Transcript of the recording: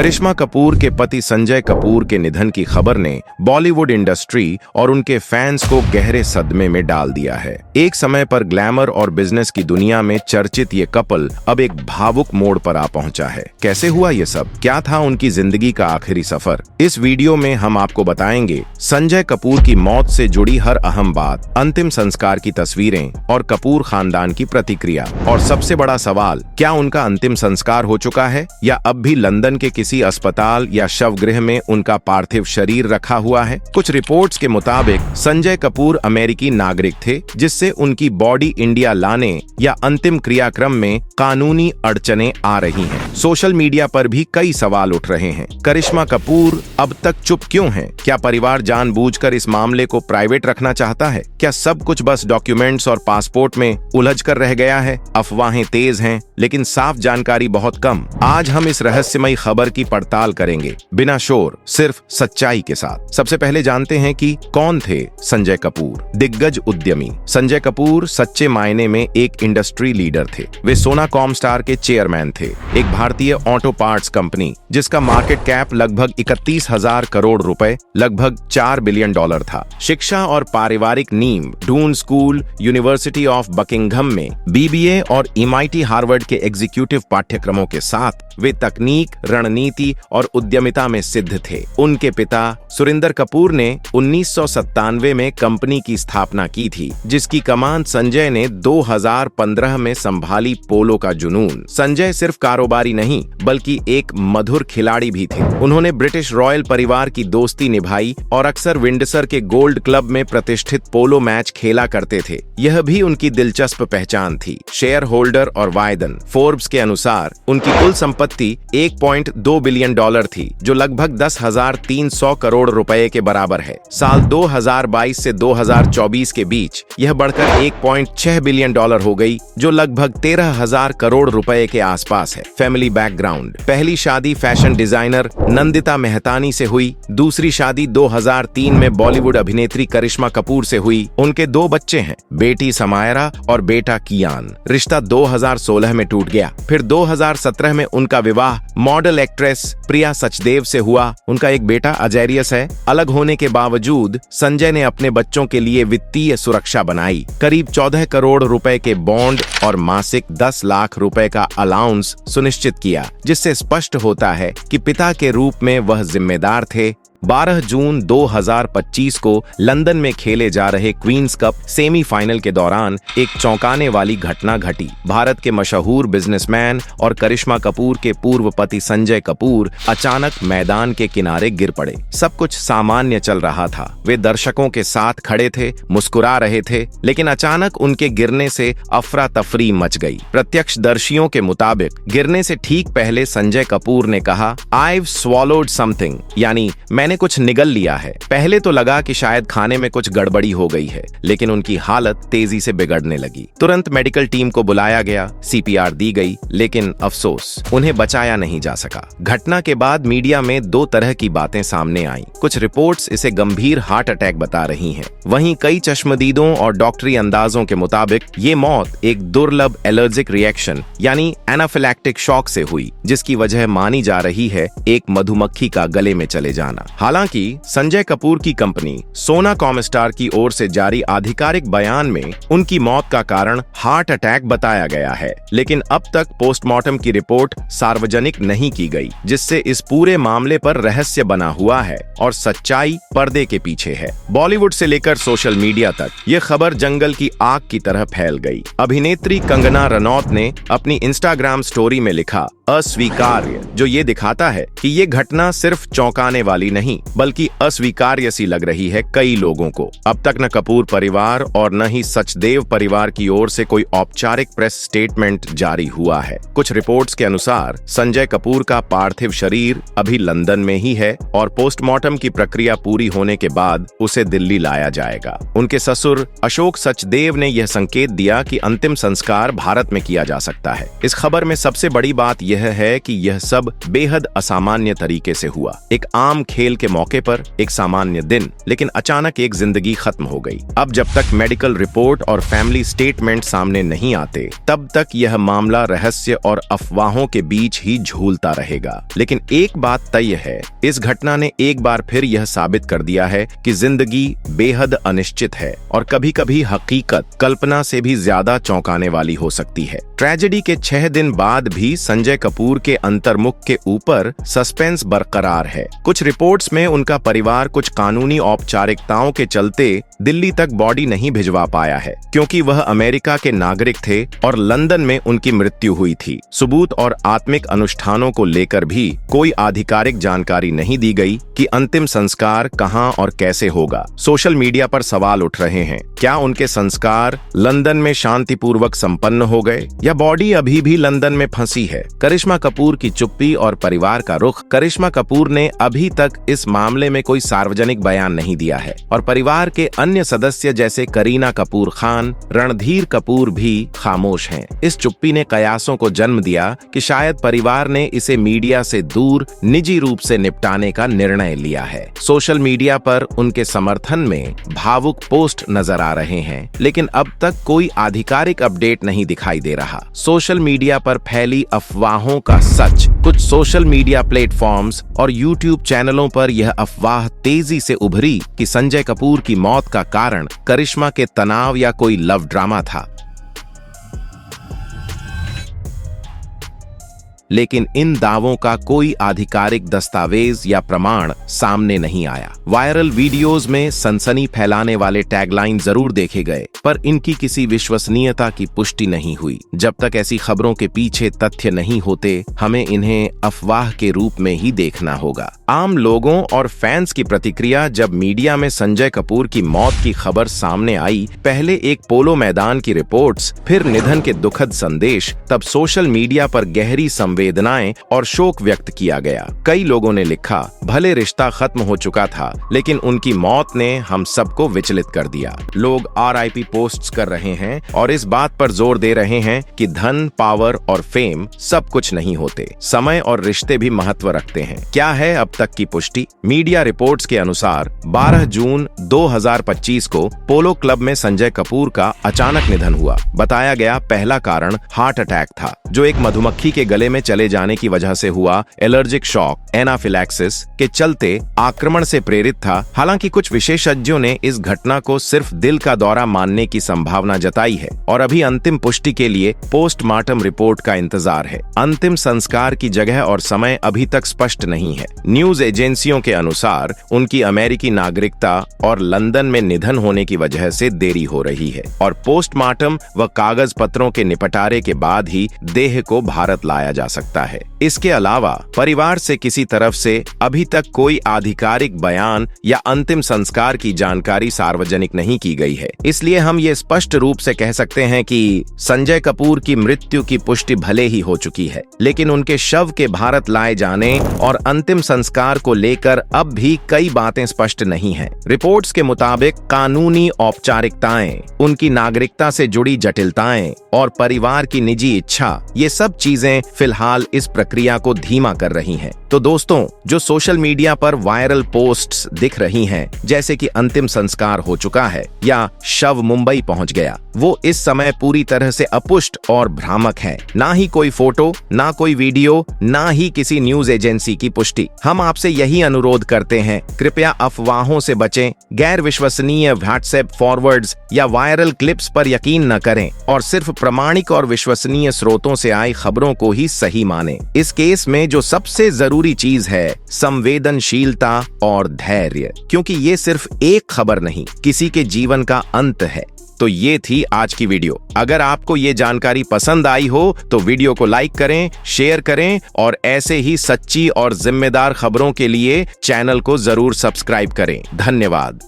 करिश्मा कपूर के पति संजय कपूर के निधन की खबर ने बॉलीवुड इंडस्ट्री और उनके फैंस को गहरे सदमे में डाल दिया है। एक समय पर ग्लैमर और बिजनेस की दुनिया में चर्चित ये कपल अब एक भावुक मोड़ पर आ पहुंचा है। कैसे हुआ ये सब? क्या था उनकी जिंदगी का आखिरी सफर? इस वीडियो में हम आपको बताएंगे संजय कपूर की मौत से जुड़ी हर अहम बात, अंतिम संस्कार की तस्वीरें और कपूर खानदान की प्रतिक्रिया। और सबसे बड़ा सवाल, क्या उनका अंतिम संस्कार हो चुका है या अब भी लंदन के किसी अस्पताल या शवगृह में उनका पार्थिव शरीर रखा हुआ है? कुछ रिपोर्ट्स के मुताबिक संजय कपूर अमेरिकी नागरिक थे, जिससे उनकी बॉडी इंडिया लाने या अंतिम क्रियाक्रम में कानूनी अड़चनें आ रही हैं। सोशल मीडिया पर भी कई सवाल उठ रहे हैं। करिश्मा कपूर अब तक चुप क्यों हैं? क्या परिवार जानबूझकर इस मामले को प्राइवेट रखना चाहता है? क्या सब कुछ बस डॉक्यूमेंट्स और पासपोर्ट में उलझ कर रह गया है? अफवाहें तेज हैं, लेकिन साफ जानकारी बहुत कम। आज हम इस रहस्यमयी खबर की पड़ताल करेंगे, बिना शोर, सिर्फ सच्चाई के साथ। सबसे पहले जानते हैं कि कौन थे संजय कपूर। दिग्गज उद्यमी संजय कपूर सच्चे मायने में एक इंडस्ट्री लीडर थे। वे सोनाकॉम स्टार के चेयरमैन थे, एक भारतीय ऑटो पार्ट्स कंपनी जिसका मार्केट कैप लगभग 31,000 करोड़ रुपए, लगभग $4 बिलियन था। शिक्षा और पारिवारिक नींव Doon school, university of Buckingham में BBA और MIT हार्वर्ड के एग्जीक्यूटिव पाठ्यक्रमों के साथ वे तकनीक, रणनीति और उद्यमिता में सिद्ध थे। उनके पिता सुरिंदर कपूर ने 1997 में कंपनी की स्थापना की थी, जिसकी कमान संजय ने 2015 में संभाली। पोलो का जुनून। संजय सिर्फ कारोबारी नहीं, बल्कि एक मधुर खिलाड़ी भी थे। उन्होंने ब्रिटिश रॉयल परिवार की दोस्ती निभाई और अक्सर विंडसर के गोल्ड क्लब में प्रतिष्ठित पोलो मैच खेला करते थे। यह भी उनकी दिलचस्प पहचान थी। शेयर होल्डर और वायदन फोर्ब्स के अनुसार उनकी कुल संपत्ति $1.2 बिलियन थी, जो लगभग 10,300 करोड़ रुपए के बराबर है। साल 2022 से 2024 के बीच यह बढ़कर $1.6 बिलियन हो गई, जो लगभग 13,000 करोड़ रुपए के आसपास है। Family background. पहली शादी फैशन डिजाइनर नंदिता मेहतानी से हुई। दूसरी शादी 2003 में बॉलीवुड अभिनेत्री करिश्मा कपूर से हुई। उनके 2 बच्चे हैं, बेटी समायरा और बेटा कियान। रिश्ता 2016 में टूट गया। फिर 2017 में उनका विवाह मॉडल एक्ट्रेस प्रिया सचदेव से हुआ। उनका एक बेटा अजैरियस है। अलग होने के बावजूद संजय ने अपने बच्चों के लिए वित्तीय सुरक्षा बनाई। करीब 14 करोड़ रुपए के बॉन्ड और मासिक 10 लाख रुपए का अलाउंस सुनिश्चित किया, जिससे स्पष्ट होता है कि पिता के रूप में वह जिम्मेदार थे। 12 जून 2025 को लंदन में खेले जा रहे क्वींस कप सेमीफाइनल के दौरान एक चौंकाने वाली घटना घटी। भारत के मशहूर बिजनेसमैन और करिश्मा कपूर के पूर्व पति संजय कपूर अचानक मैदान के किनारे गिर पड़े। सब कुछ सामान्य चल रहा था। वे दर्शकों के साथ खड़े थे, मुस्कुरा रहे थे, लेकिन अचानक उनके गिरने से अफरा तफरी मच गई। प्रत्यक्षदर्शियों के मुताबिक गिरने से ठीक पहले संजय कपूर ने कहा, "I've swallowed something", यानी मैंने कुछ निगल लिया है। पहले तो लगा कि शायद खाने में कुछ गड़बड़ी हो गई है, लेकिन उनकी हालत तेजी से बिगड़ने लगी। तुरंत मेडिकल टीम को बुलाया गया, CPR दी गई, लेकिन अफसोस, उन्हें बचाया नहीं जा सका। घटना के बाद मीडिया में 2 तरह की बातें सामने आईं। कुछ रिपोर्ट्स इसे गंभीर हार्ट अटैक बता रही हैं। वहीं कई चश्मदीदों और डॉक्टरी अंदाजों के मुताबिक ये मौत एक दुर्लभ एलर्जिक रिएक्शन यानी एनाफिलैक्टिक शॉक से हुई, जिसकी वजह मानी जा रही है एक मधुमक्खी का गले में चले जाना। हालांकि संजय कपूर की कंपनी सोनाकॉम स्टार की ओर से जारी आधिकारिक बयान में उनकी मौत का कारण हार्ट अटैक बताया गया है, लेकिन अब तक पोस्टमार्टम की रिपोर्ट सार्वजनिक नहीं की गई, जिससे इस पूरे मामले पर रहस्य बना हुआ है और सच्चाई पर्दे के पीछे है। बॉलीवुड से लेकर सोशल मीडिया तक ये खबर जंगल की आग की तरह फैल गई। अभिनेत्री कंगना रनौत ने अपनी इंस्टाग्राम स्टोरी में लिखा, "अस्वीकार्य", जो ये दिखाता है कि ये घटना सिर्फ चौंकाने वाली नहीं, बल्कि अस्वीकार्य सी लग रही है कई लोगों को। अब तक न कपूर परिवार और न ही सचदेव परिवार की ओर से कोई औपचारिक प्रेस स्टेटमेंट जारी हुआ है। कुछ रिपोर्ट्स के अनुसार संजय कपूर का पार्थिव शरीर अभी लंदन में ही है और पोस्टमार्टम की प्रक्रिया पूरी होने के बाद उसे दिल्ली लाया जाएगा। उनके ससुर अशोक सचदेव ने यह संकेत दिया कि अंतिम संस्कार भारत में किया जा सकता है। इस खबर में सबसे बड़ी बात यह है कि यह सब बेहद असामान्य तरीके से हुआ। एक आम खेल शामिल के मौके पर एक सामान्य दिन, लेकिन अचानक एक जिंदगी खत्म हो गई। अब जब तक मेडिकल रिपोर्ट और फैमिली स्टेटमेंट सामने नहीं आते, तब तक यह मामला रहस्य और अफवाहों के बीच ही झूलता रहेगा। लेकिन एक बात तय है, इस घटना ने एक बार फिर यह साबित कर दिया है कि जिंदगी बेहद अनिश्चित है और कभी-कभी हकीकत कल्पना से भी ज्यादा चौंकाने वाली हो सकती है। ट्रेजेडी के 6 दिन बाद भी संजय कपूर के अंतर्मुख के ऊपर सस्पेंस बरकरार है। कुछ रिपोर्ट्स में उनका परिवार कुछ कानूनी औपचारिकताओं के चलते दिल्ली तक बॉडी नहीं भिजवा पाया है, क्योंकि वह अमेरिका के नागरिक थे और लंदन में उनकी मृत्यु हुई थी। सबूत और आत्मिक अनुष्ठानों को लेकर भी कोई आधिकारिक जानकारी नहीं दी गई कि अंतिम संस्कार कहां और कैसे होगा। सोशल मीडिया पर सवाल उठ रहे हैं, क्या उनके संस्कार लंदन में शांतिपूर्वक संपन्न हो गए या बॉडी अभी भी लंदन में फंसी है? करिश्मा कपूर की चुप्पी और परिवार का रुख। करिश्मा कपूर ने अभी तक इस मामले में कोई सार्वजनिक बयान नहीं दिया है और परिवार के अन्य सदस्य जैसे करीना कपूर खान, रणधीर कपूर भी खामोश हैं। इस चुप्पी ने कयासों को जन्म दिया कि शायद परिवार ने इसे मीडिया से दूर निजी रूप से निपटाने का निर्णय लिया है। सोशल मीडिया पर उनके समर्थन में भावुक पोस्ट नजर आ रहे हैं, लेकिन अब तक कोई आधिकारिक अपडेट नहीं दिखाई दे रहा। सोशल मीडिया पर फैली अफवाहों का सच। कुछ सोशल मीडिया प्लेटफॉर्म्स और यूट्यूब चैनलों पर यह अफवाह तेजी से उभरी कि संजय कपूर की मौत का कारण करिश्मा के तनाव या कोई लव ड्रामा था। लेकिन इन दावों का कोई आधिकारिक दस्तावेज या प्रमाण सामने नहीं आया। वायरल वीडियोस में सनसनी फैलाने वाले टैगलाइन जरूर देखे गए, पर इनकी किसी विश्वसनीयता की पुष्टि नहीं हुई। जब तक ऐसी खबरों के पीछे तथ्य नहीं होते, हमें इन्हें अफवाह के रूप में ही देखना होगा। आम लोगों और फैंस की प्रतिक्रिया जब मीडिया में संजय कपूर की मौत की खबर सामने आई, पहले एक पोलो मैदान की रिपोर्ट्स, फिर निधन के दुखद संदेश, तब सोशल मीडिया पर गहरी संवेदनाएं और शोक व्यक्त किया गया। कई लोगों ने लिखा, भले रिश्ता खत्म हो चुका था, लेकिन उनकी मौत ने हम सबको विचलित कर दिया। लोग RIP पोस्ट्स कर रहे हैं और इस बात पर जोर दे रहे हैं कि धन, पावर और फेम सब कुछ नहीं होते, समय और रिश्ते भी महत्व रखते हैं। क्या है अब तक की पुष्टि? मीडिया रिपोर्ट्स के अनुसार 12 जून 2025 को पोलो क्लब में संजय कपूर का अचानक निधन हुआ। बताया गया पहला कारण हार्ट अटैक था, जो एक मधुमक्खी के गले में चले जाने की वजह से हुआ एलर्जिक शॉक एनाफिलैक्सिस के चलते आक्रमण से प्रेरित था। हालांकि कुछ विशेषज्ञों ने इस घटना को सिर्फ दिल का दौरा मानने की संभावना जताई है और अभी अंतिम पुष्टि के लिए पोस्टमार्टम रिपोर्ट का इंतजार है। अंतिम संस्कार की जगह और समय अभी तक स्पष्ट नहीं है। न्यूज एजेंसियों के अनुसार उनकी अमेरिकी नागरिकता और लंदन में निधन होने की वजह से देरी हो रही है और पोस्टमार्टम व कागज पत्रों के निपटारे के बाद ही देह को भारत लाया जा सकता है। इसके अलावा परिवार से किसी तरफ से अभी तक कोई आधिकारिक बयान या अंतिम संस्कार की जानकारी सार्वजनिक नहीं की गई है। इसलिए हम ये स्पष्ट रूप से कह सकते हैं कि संजय कपूर की मृत्यु की पुष्टि भले ही हो चुकी है, लेकिन उनके शव के भारत लाए जाने और अंतिम संस्कार को लेकर अब भी कई बातें स्पष्ट नहीं हैं। रिपोर्ट्स के मुताबिक कानूनी औपचारिकताएं, उनकी नागरिकता से जुड़ी जटिलताएं और परिवार की निजी इच्छा, ये सब चीजें फिलहाल इस प्रक्रिया को धीमा कर रही हैं। तो दोस्तों, जो सोशल मीडिया पर वायरल पोस्ट्स दिख रही हैं, जैसे कि अंतिम संस्कार हो चुका है या शव मुंबई पहुंच गया, वो इस समय पूरी तरह से अपुष्ट और भ्रामक है। ना ही कोई फोटो, ना कोई वीडियो, ना ही किसी न्यूज एजेंसी की पुष्टि। हम आपसे यही अनुरोध करते हैं, कृपया अफवाहों से बचें, गैर विश्वसनीय व्हाट्सएप फॉरवर्ड्स या वायरल क्लिप्स पर यकीन न करें और सिर्फ प्रमाणिक और विश्वसनीय स्रोतों से आई खबरों को ही सही मानें। इस केस में जो सबसे जरूरी चीज है, संवेदनशीलता और धैर्य, क्योंकि ये सिर्फ एक खबर नहीं, किसी के जीवन का अंत है। तो ये थी आज की वीडियो। अगर आपको ये जानकारी पसंद आई हो तो वीडियो को लाइक करें, शेयर करें और ऐसे ही सच्ची और जिम्मेदार खबरों के लिए चैनल को जरूर सब्सक्राइब करें। धन्यवाद।